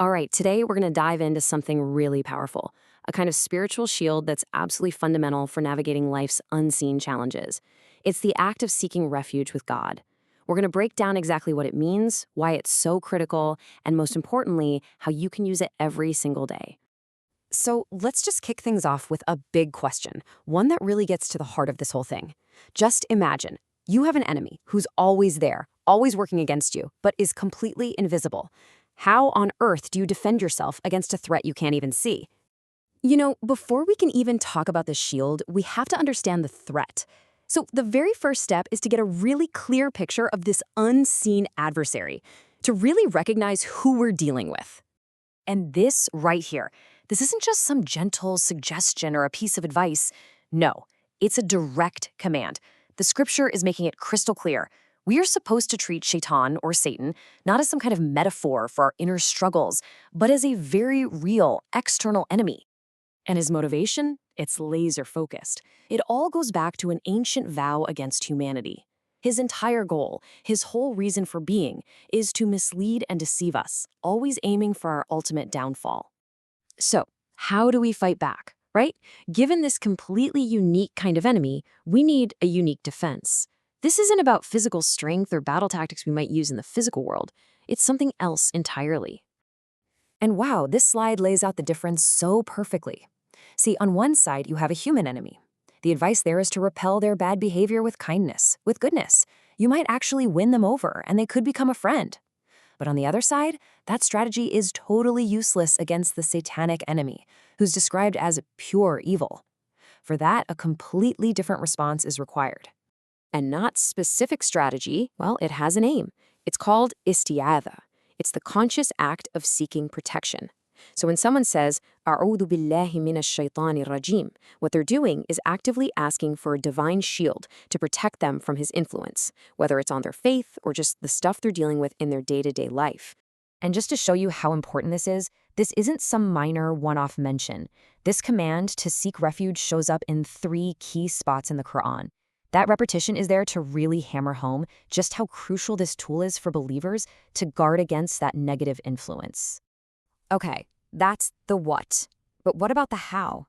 All right, today we're going to dive into something really powerful, a kind of spiritual shield that's absolutely fundamental for navigating life's unseen challenges. It's the act of seeking refuge with God. We're going to break down exactly what it means, why it's so critical, and most importantly, how you can use it every single day. So let's just kick things off with a big question, one that really gets to the heart of this whole thing. Just imagine you have an enemy who's always there, always working against you, but is completely invisible. How on earth do you defend yourself against a threat you can't even see? Before we can even talk about the shield, we have to understand the threat. So the very first step is to get a really clear picture of this unseen adversary, to really recognize who we're dealing with. And this right here, this isn't just some gentle suggestion or a piece of advice. No, it's a direct command. The scripture is making it crystal clear. We are supposed to treat Shaitan, or Satan, not as some kind of metaphor for our inner struggles, but as a very real external enemy. And his motivation? It's laser-focused. It all goes back to an ancient vow against humanity. His entire goal, his whole reason for being, is to mislead and deceive us, always aiming for our ultimate downfall. So, how do we fight back, right? Given this completely unique kind of enemy, we need a unique defense. This isn't about physical strength or battle tactics we might use in the physical world. It's something else entirely. And wow, this slide lays out the difference so perfectly. See, on one side, you have a human enemy. The advice there is to repel their bad behavior with kindness, with goodness. You might actually win them over, and they could become a friend. But on the other side, that strategy is totally useless against the satanic enemy, who's described as pure evil. For that, a completely different response is required. And not specific strategy, well, it has a name. It's called Isti. It's the conscious act of seeking protection. So when someone says, "A'udhu billahi minash shaitani rajim," what they're doing is actively asking for a divine shield to protect them from his influence, whether it's on their faith or just the stuff they're dealing with in their day-to-day life. And just to show you how important this isn't some minor one-off mention. This command to seek refuge shows up in 3 key spots in the Quran. That repetition is there to really hammer home just how crucial this tool is for believers to guard against that negative influence. Okay, that's the what. But what about the how?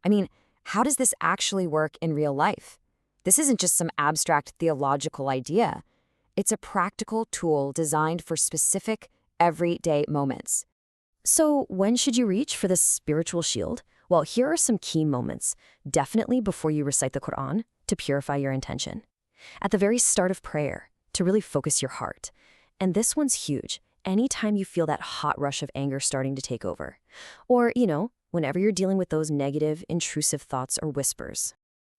I mean, how does this actually work in real life? This isn't just some abstract theological idea. It's a practical tool designed for specific, everyday moments. So when should you reach for this spiritual shield? Well, here are some key moments, definitely before you recite the Quran, to purify your intention. At the very start of prayer, to really focus your heart. And this one's huge. Anytime you feel that hot rush of anger starting to take over. Or, whenever you're dealing with those negative, intrusive thoughts or whispers.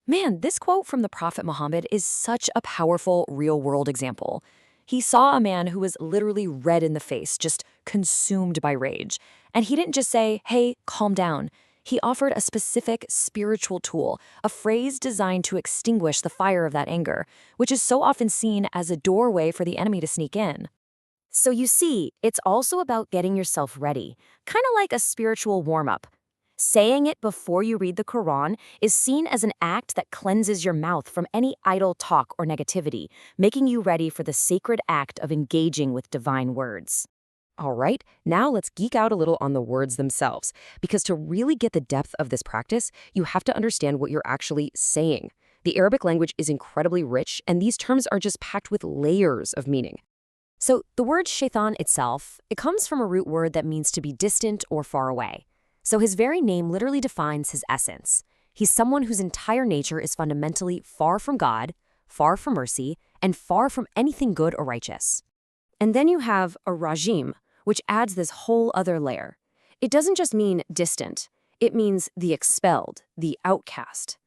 Man, this quote from the Prophet Muhammad is such a powerful, real-world example. He saw a man who was literally red in the face, just consumed by rage. And he didn't just say, "Hey, calm down." He offered a specific spiritual tool, a phrase designed to extinguish the fire of that anger, which is so often seen as a doorway for the enemy to sneak in. So you see, it's also about getting yourself ready, kind of like a spiritual warm-up. Saying it before you read the Quran is seen as an act that cleanses your mouth from any idle talk or negativity, making you ready for the sacred act of engaging with divine words. All right, now let's geek out a little on the words themselves, because to really get the depth of this practice, you have to understand what you're actually saying. The Arabic language is incredibly rich, and these terms are just packed with layers of meaning. So the word shaitan itself, it comes from a root word that means to be distant or far away. So his very name literally defines his essence. He's someone whose entire nature is fundamentally far from God, far from mercy, and far from anything good or righteous. And then you have a rajim, which adds this whole other layer. It doesn't just mean distant. It means the expelled, the outcast.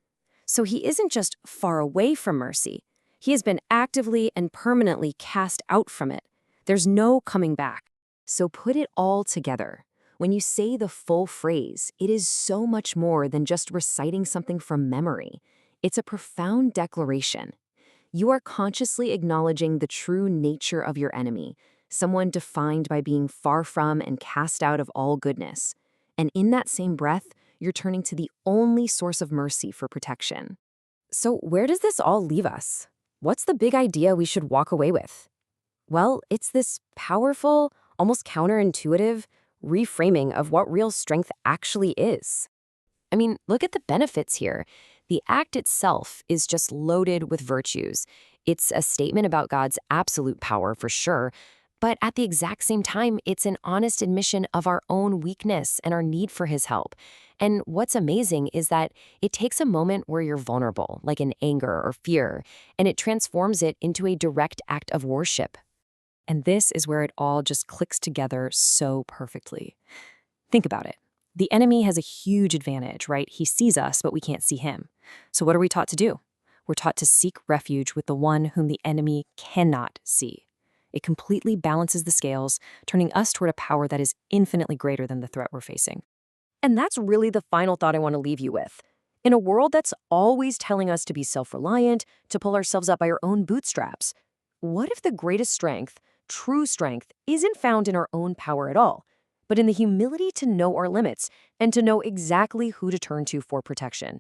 So he isn't just far away from mercy. He has been actively and permanently cast out from it. There's no coming back. So put it all together. When you say the full phrase, it is so much more than just reciting something from memory. It's a profound declaration. You are consciously acknowledging the true nature of your enemy, someone defined by being far from and cast out of all goodness. And in that same breath, you're turning to the only source of mercy for protection. So where does this all leave us? What's the big idea we should walk away with? Well, it's this powerful, almost counterintuitive, reframing of what real strength actually is. I mean, look at the benefits here. The act itself is just loaded with virtues. It's a statement about God's absolute power, for sure, but at the exact same time, it's an honest admission of our own weakness and our need for His help. And what's amazing is that it takes a moment where you're vulnerable, like in anger or fear, and it transforms it into a direct act of worship. And this is where it all just clicks together so perfectly. Think about it. The enemy has a huge advantage, right? He sees us, but we can't see him. So what are we taught to do? We're taught to seek refuge with the one whom the enemy cannot see. It completely balances the scales, turning us toward a power that is infinitely greater than the threat we're facing. And that's really the final thought I want to leave you with. In a world that's always telling us to be self-reliant, to pull ourselves up by our own bootstraps, what if the greatest strength, true strength, isn't found in our own power at all, but in the humility to know our limits and to know exactly who to turn to for protection?